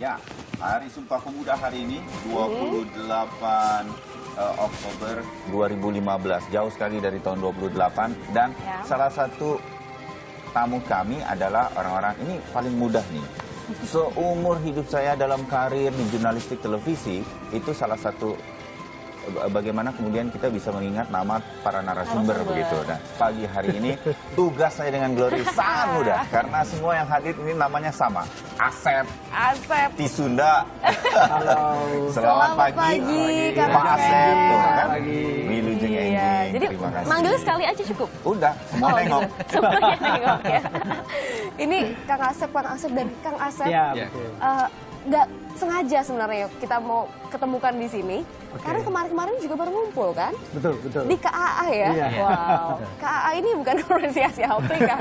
Ya, Hari Sumpah Pemuda hari ini 28 Oktober 2015. Jauh sekali dari tahun 28 dan salah satu tamu kami adalah orang-orang ini paling mudah nih. Seumur hidup saya dalam karir di jurnalistik televisi itu salah satu bagaimana kemudian kita bisa mengingat nama para narasumber begitu. Nah, pagi hari ini tugas saya dengan Glory sangat mudah karena semua yang hadir ini namanya sama. Asep. Tisunda. Halo. Selamat pagi. Pak Asep. Tuh, kan? Wilujeng Enjing. Jadi manggil sekali aja cukup. Udah, semua nengok. Semuanya nengok ya. Ini Kang Asep dan Kang Asep. Ya, betul. Nggak sengaja sebenarnya kita mau ketemukan di sini. Karena kemarin-kemarin juga baru ngumpul kan? Betul. Di KAA ya? Iya. Wow. KAA ini bukan konferensi Asia Afrika.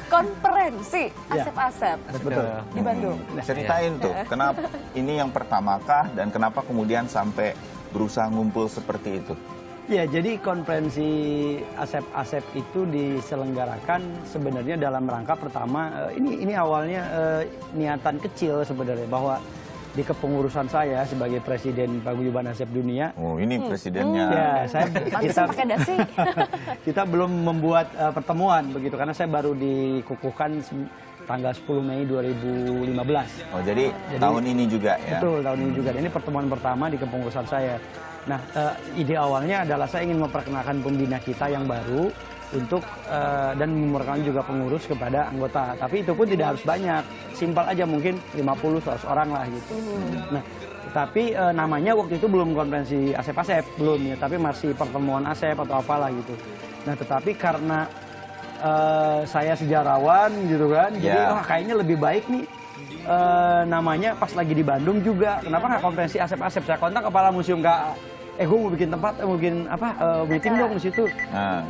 Konferensi Asep-Asep. Betul. Di Bandung. Ceritain tuh, kenapa ini yang pertamakah dan kenapa kemudian sampai berusaha ngumpul seperti itu? Ya, jadi konferensi Asep-Asep itu diselenggarakan sebenarnya dalam rangka pertama, ini awalnya niatan kecil sebenarnya bahwa di kepengurusan saya sebagai Presiden Paguyuban Asep Dunia. Oh, ini presidennya. Ya, kita belum membuat pertemuan begitu karena saya baru dikukuhkan tanggal 10 Mei 2015. Oh, jadi tahun ini juga ya? Betul, tahun ini juga. Ini pertemuan pertama di kepengurusan saya. Nah, ide awalnya adalah saya ingin memperkenalkan pembina kita yang baru untuk dan memperkenalkan juga pengurus kepada anggota. Tapi itu pun tidak harus banyak, simpel aja mungkin 50-100 orang lah gitu. Nah, tapi namanya waktu itu belum konferensi Asep-Asep, belum ya, tapi masih pertemuan Asep atau apalah gitu. Nah, tetapi karena saya sejarawan gitu kan, jadi kayaknya lebih baik nih namanya pas lagi di Bandung juga. Kenapa nggak konferensi Asep-Asep? Saya kontak kepala museum gue mau bikin tempat, meeting dong di situ.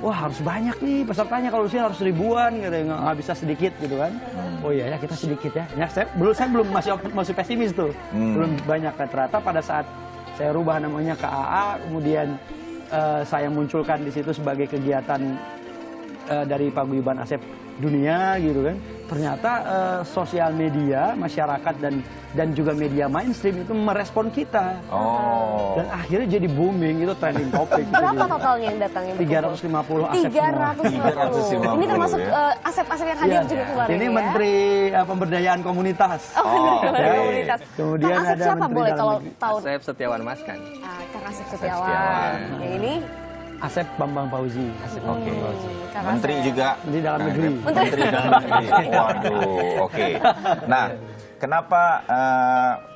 Wah, harus banyak nih pesertanya, kalau di sini harus ribuan, gitu, nggak bisa sedikit gitu kan. Oh iya ya, kita sedikit ya. Saya belum masih pesimis tuh, belum banyak. Ternyata pada saat saya rubah namanya ke AA, kemudian saya munculkan di situ sebagai kegiatan dari Paguyuban Asep Dunia gitu kan. Ternyata sosial media, masyarakat dan juga media mainstream itu merespon kita. Dan akhirnya jadi booming, itu trending topik. Berapa totalnya yang datang? 350 Asep semua. 350. Ini termasuk Asep-Asep yang hadir juga kemarin. Ini Menteri Pemberdayaan Komunitas. Menteri Komunitas. Kemudian Kang Asep ada siapa Menteri boleh Dalam kalau Negeri. tahu? Asep Setiawan Maskan. Kang Asep Setiawan. Yang ini Asep Bambang Fauzi. Oke. Kang Menteri Asep. juga. Menteri Dalam Negeri. Menteri Dalam Negeri. Waduh, oke. Nah, kenapa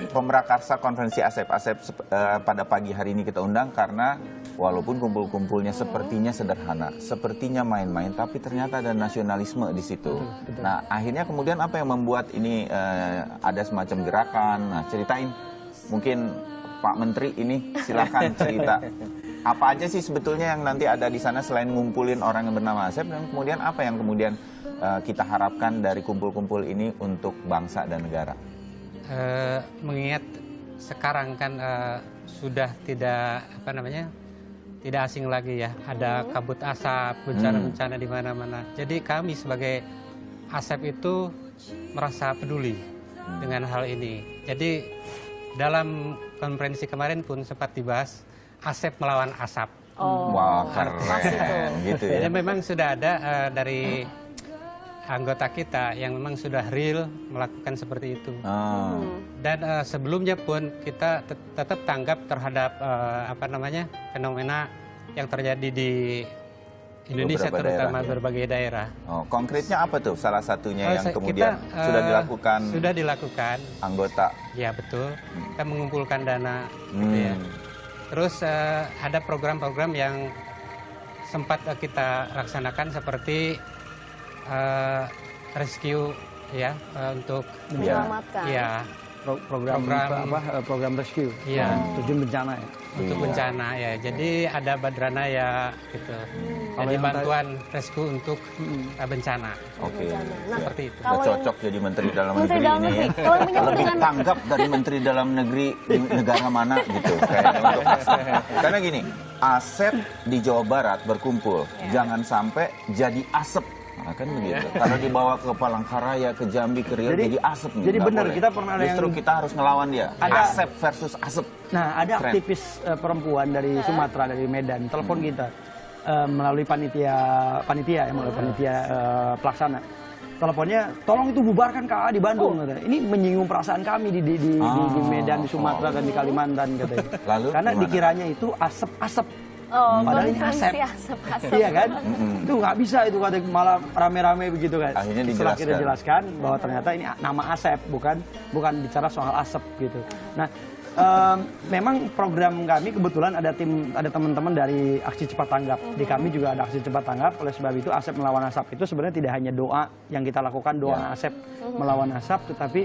pemrakarsa konferensi Asep-Asep pada pagi hari ini kita undang? Karena walaupun kumpul-kumpulnya sepertinya sederhana, sepertinya main-main, tapi ternyata ada nasionalisme di situ. Nah, akhirnya kemudian apa yang membuat ini ada semacam gerakan? Nah, ceritain. Mungkin Pak Menteri ini silakan cerita. Apa aja sih sebetulnya yang nanti ada di sana selain ngumpulin orang yang bernama Asep, dan kemudian apa yang kemudian kita harapkan dari kumpul-kumpul ini untuk bangsa dan negara? Mengingat sekarang kan sudah tidak tidak asing lagi ya, ada kabut asap, bencana-bencana di mana-mana. Jadi kami sebagai Asep itu merasa peduli dengan hal ini. Jadi dalam konferensi kemarin pun sempat dibahas Asep melawan asap. Wah, keren gitu ya. Jadi memang sudah ada dari anggota kita yang memang sudah real melakukan seperti itu. Dan sebelumnya pun kita tetap tanggap terhadap fenomena yang terjadi di Indonesia, terutama berbagai daerah. Konkretnya apa tuh salah satunya yang kemudian sudah dilakukan? Sudah dilakukan. Anggota. Ya betul. Kita mengumpulkan dana, gitu ya. Terus ada program-program yang sempat kita laksanakan seperti rescue ya, untuk menyelamatkan. Ya, program rescue. Iya. Terjun bencana ya. Untuk bencana ya. Jadi ada Badrana ya gitu. Jadi bantuan rescue untuk bencana. Oke. Nah, seperti itu. Udah cocok jadi Menteri Dalam Menteri Negeri Dalam ini. Negeri. Kalau yang menyambut Lebih dengan tanggap dari Menteri Dalam Negeri di negara mana gitu. Kayaknya untuk Asep. Karena gini, Asep di Jawa Barat berkumpul. Jangan sampai jadi asep. Nah, kan begitu. Kalau dibawa ke Palangkaraya, ke Jambi, ke Riau, jadi asap nih. Jadi nggak benar, boleh. kita pernah ada Justru yang... kita harus ngelawan dia. Asep versus asap. Nah, ada Keren. aktivis perempuan dari Sumatera, dari Medan, telepon kita melalui panitia pelaksana. Teleponnya, tolong itu bubarkan KA di Bandung. Katanya. Ini menyinggung perasaan kami di Medan, di Sumatera, dan di Kalimantan. Katanya. Lalu, karena gimana? dikiranya itu asap-asap. Oh, Padahal ini asep. asap. Iya kan? Itu nggak bisa itu, kata malah rame-rame begitu kan. Akhirnya Setelah kita dijelaskan. jelaskan bahwa ternyata ini nama asep, bukan bicara soal asap gitu. Nah, memang program kami kebetulan ada teman-teman dari Aksi Cepat Tanggap. Di kami juga ada Aksi Cepat Tanggap. Oleh sebab itu Asep Melawan Asap itu sebenarnya tidak hanya doa yang kita lakukan, doa Asep melawan asap, tetapi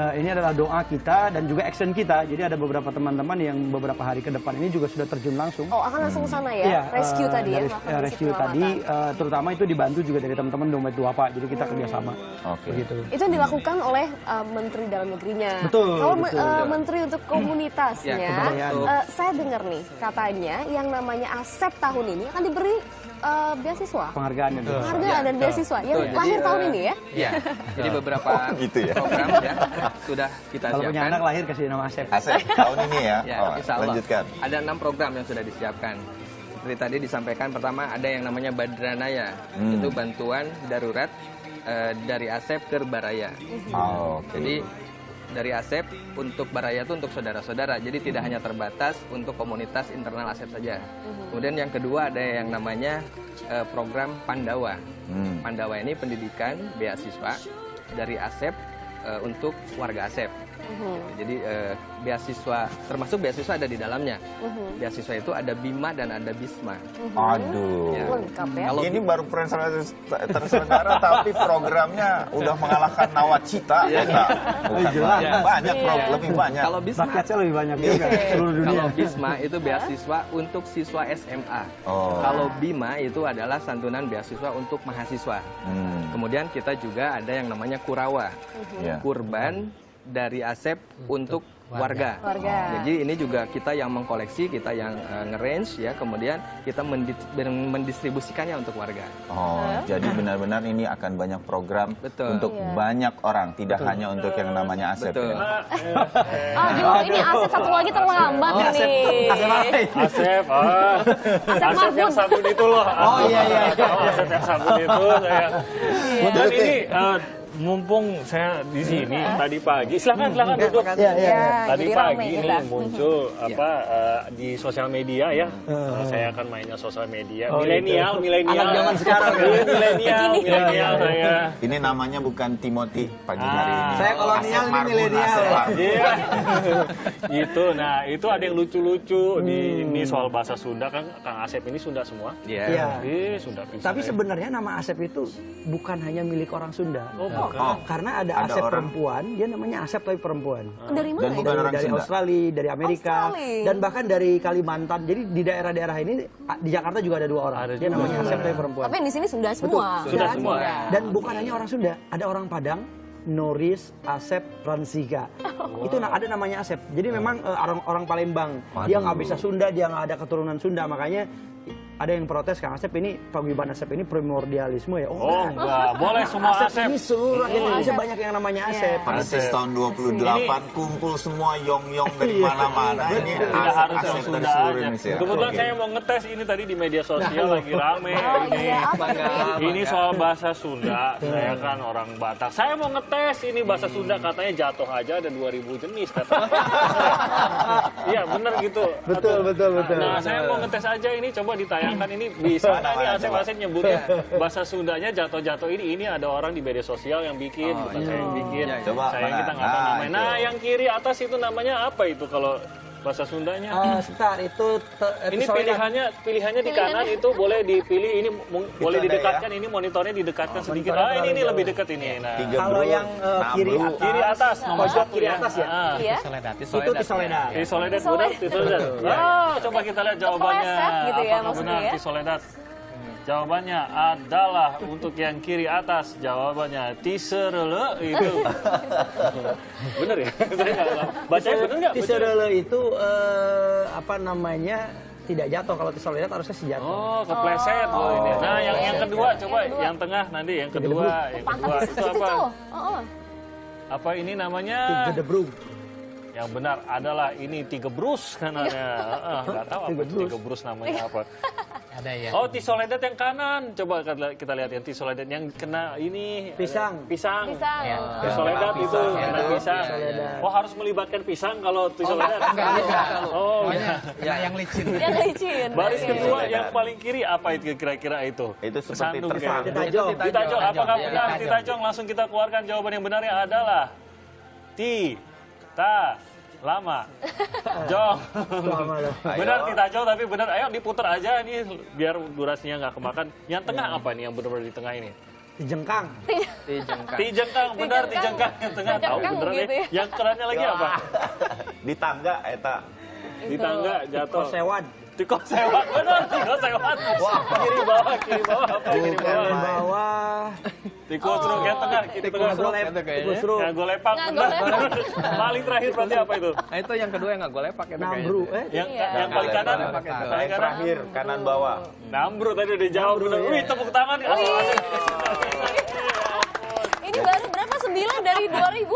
ini adalah doa kita dan juga action kita. Jadi ada beberapa teman-teman yang beberapa hari ke depan ini juga sudah terjun langsung. Oh, akan langsung ke sana ya? Iya, Rescue tadi ya? dari melakukan misi rescue tadi, penyelamatan. terutama itu dibantu juga dari teman-teman Dompet Duafa. Jadi kita kerjasama. Oke. Begitu. Itu yang dilakukan oleh Menteri Dalam Negerinya. Betul, Kalau betul. Menteri untuk komunitasnya, Ya, kebudayaan. saya dengar nih katanya yang namanya Asep tahun ini akan diberi beasiswa. Penghargaan itu. Penghargaan dan beasiswa yang Betul, lahir jadi, tahun ini ya? Iya, jadi beberapa gitu ya. program ya sudah kita Kalau punya siapkan. anak lahir kasih nama Asep. Asep tahun ini ya. Ya, Oh, insya Allah. lanjutkan. Ada 6 program yang sudah disiapkan. Seperti tadi disampaikan, pertama ada yang namanya Badranaya, itu bantuan darurat dari Asep ke Baraya. Oh, oke. Jadi dari Asep untuk Baraya itu untuk saudara-saudara, jadi tidak hanya terbatas untuk komunitas internal Asep saja. Kemudian yang kedua ada yang namanya program Pandawa. Pandawa ini pendidikan beasiswa dari Asep untuk warga Asep. Jadi beasiswa, termasuk beasiswa ada di dalamnya. Beasiswa itu ada Bima dan ada Bisma. Aduh. Ya. Lengkap ya? Kalau Ini baru terselenggara tapi programnya udah mengalahkan Nawacita. Ya, enggak? Bukan jelas. banyak lebih banyak. kalau Bisma, Rakyatnya lebih banyak juga seluruh dunia. kalau Bisma itu beasiswa untuk siswa SMA. Oh. Kalau Bima itu adalah santunan beasiswa untuk mahasiswa. Kemudian kita juga ada yang namanya Kurawa, Ya. kurban dari Asep untuk warga. Warga. Jadi ini juga kita yang mengkoleksi, kita yang nge-range ya, kemudian kita mendistribusikannya untuk warga. Oh, jadi benar-benar ini akan banyak program Betul. untuk banyak orang, tidak hanya untuk yang namanya Asep. Betul. Ya. Aduh, ini Asep satu lagi terlambat ini. Asep, Asep Asep yang Mahfud. sabun itu loh. Oh, iya. Asep yang sabun itu saya. Dan ini mumpung saya di sini tadi pagi, silakan duduk. Ya, Tadi jadi pagi rame ini kita. muncul di sosial media ya. Saya akan mainnya sosial media. Milenial. Anak zaman sekarang ya. Milenial saya. Ini namanya bukan Timothy pagi hari ini. Saya kolonial, Asep ini Marbun, milenial Asep ya. Marbun. Iya. Gitu. Nah, itu ada yang lucu-lucu di ini soal bahasa Sunda kan. Kang Asep ini Sunda semua. Iya. Sunda bisa. Tapi sebenarnya nama Asep itu bukan hanya milik orang Sunda. Oh, bukan. Karena ada Ada Asep orang- perempuan, dia namanya Asep tapi perempuan. Dari mana Dan itu? bukan orang Dari Sunda. Australia, dari Amerika, Australia. dan bahkan dari Kalimantan. Jadi di daerah-daerah ini, di Jakarta juga ada 2 orang. Ada Dia juga. namanya Asep tapi perempuan. Tapi yang di sini Sunda semua. Sunda kan? semua. Iya. Dan bukan hanya orang Sunda, ada orang Padang, Noris, Asep, Fransika. Itu ada namanya Asep. Jadi memang orang Palembang. Dia nggak bisa Sunda, dia nggak ada keturunan Sunda. Makanya ada yang protes, Kang Asep ini, paguyuban Asep ini primordialisme ya. Oh, enggak. Boleh semua Asep. Ini seluruh rakyat Indonesia banyak yang namanya Asep. Persis tahun 28 kumpul semua yong-yong dari mana-mana. Ini Tidak Asep harus yang dari Sunda seluruh aja. Indonesia. Kebetulan Oke. saya mau ngetes ini tadi di media sosial lagi rame Oh ini. iya, apa Bangga, tuh? Ini soal bahasa Sunda, saya kan orang Batak. Saya mau ngetes ini bahasa Sunda, katanya jatuh aja ada 2000 jenis katanya. Iya bener gitu. Betul. Nah saya mau ngetes aja ini, coba ditayangkan ini bisa nggak nih Asep nyebutnya bahasa Sundanya jatuh-jatuh ini ada orang di media sosial yang bikin, bukan saya yang bikin. Iya, iya. Coba, Saya mana? kita nggak tahu Nah, namanya. itu. Nah yang kiri atas itu namanya apa itu kalau bahasa Sundanya? Sebentar, itu Ini pilihannya di kanan itu boleh dipilih, ini boleh ada didekatkan, ini monitornya didekatkan sedikit. monitornya Ini terlalu lebih jauh. dekat ini. Nah, Tiga Kalau bro, yang kiri nabru. atas, kiri atas nomor pojok 1 kiri atas ya. Iya. Soledad. Itu Tisoledat. Tisoledat benar, Tisoledat. Oh, coba kita lihat jawabannya. Kepleset gitu ya Apakah maksudnya benar ya? Tisoledat? Jawabannya adalah untuk yang kiri atas, jawabannya Tiserele itu. Bener ya? Saya nggak tahu. Bacanya bener nggak? Tiserele itu apa namanya? tidak jatuh. Kalau Tisoledat harusnya sih jatuh. Oh, kepleset loh ini. Nah, yang kedua coba, kedua. yang tengah nanti, yang kedua. Yang kedua Pantatnya itu sakit apa? itu. Oh. Apa ini namanya? Gedebrung. Yang benar adalah ini Tigebrus kanannya. Nggak tahu apa Tigebrus namanya apa. Ada ya. Oh, Tisoledat yang kanan. Coba kita lihat yang Tisoledat yang kena ini. Pisang. Pisang. Pisang. Ya. Tisoledat itu kena pisang. Tisoledat. Oh, harus melibatkan pisang kalau Tisoledat. Oh, Pokoknya yang licin. Yang licin. baris Oke. kedua yang paling kiri apa itu kira-kira itu? Itu seperti Kesandung tersangkut. kayaknya. Titajong. Titajong, apakah Iya, benar? Titajong. Titajong, langsung kita keluarkan jawaban yang benarnya adalah lama. Jong. Benar Titajong, tapi benar. Ayo diputar aja ini biar durasinya nggak kemakan. Yang tengah apa nih yang benar-benar di tengah ini? Jengkang. Tijengkang. Tijengkang, benar Tijengkang. Tijengkang yang tengah. Tahu Tijengkang bener gitu nih. ya. Yang kerennya lagi apa? Di tangga eta. Di tangga jatuh. Kosewan. Tiko sewat, benar Tiko sewat. Wah, kiri bawah apa kiri bawah? Bawah. Tiko truk yang tengah, kiri tengah. Kusru. Yang gue lepak, Nggak benar. Paling terakhir berarti apa itu? Nah itu yang kedua yang nggak gue lepak itu Nambru. kayaknya. Yang Iya. yang paling kanan. Lepak itu. Paling Yang kanan. terakhir kanan bawah. Nambru tadi udah jawab benar. Wih, tepuk tangan. Ini baru berapa? 9 dari 2000.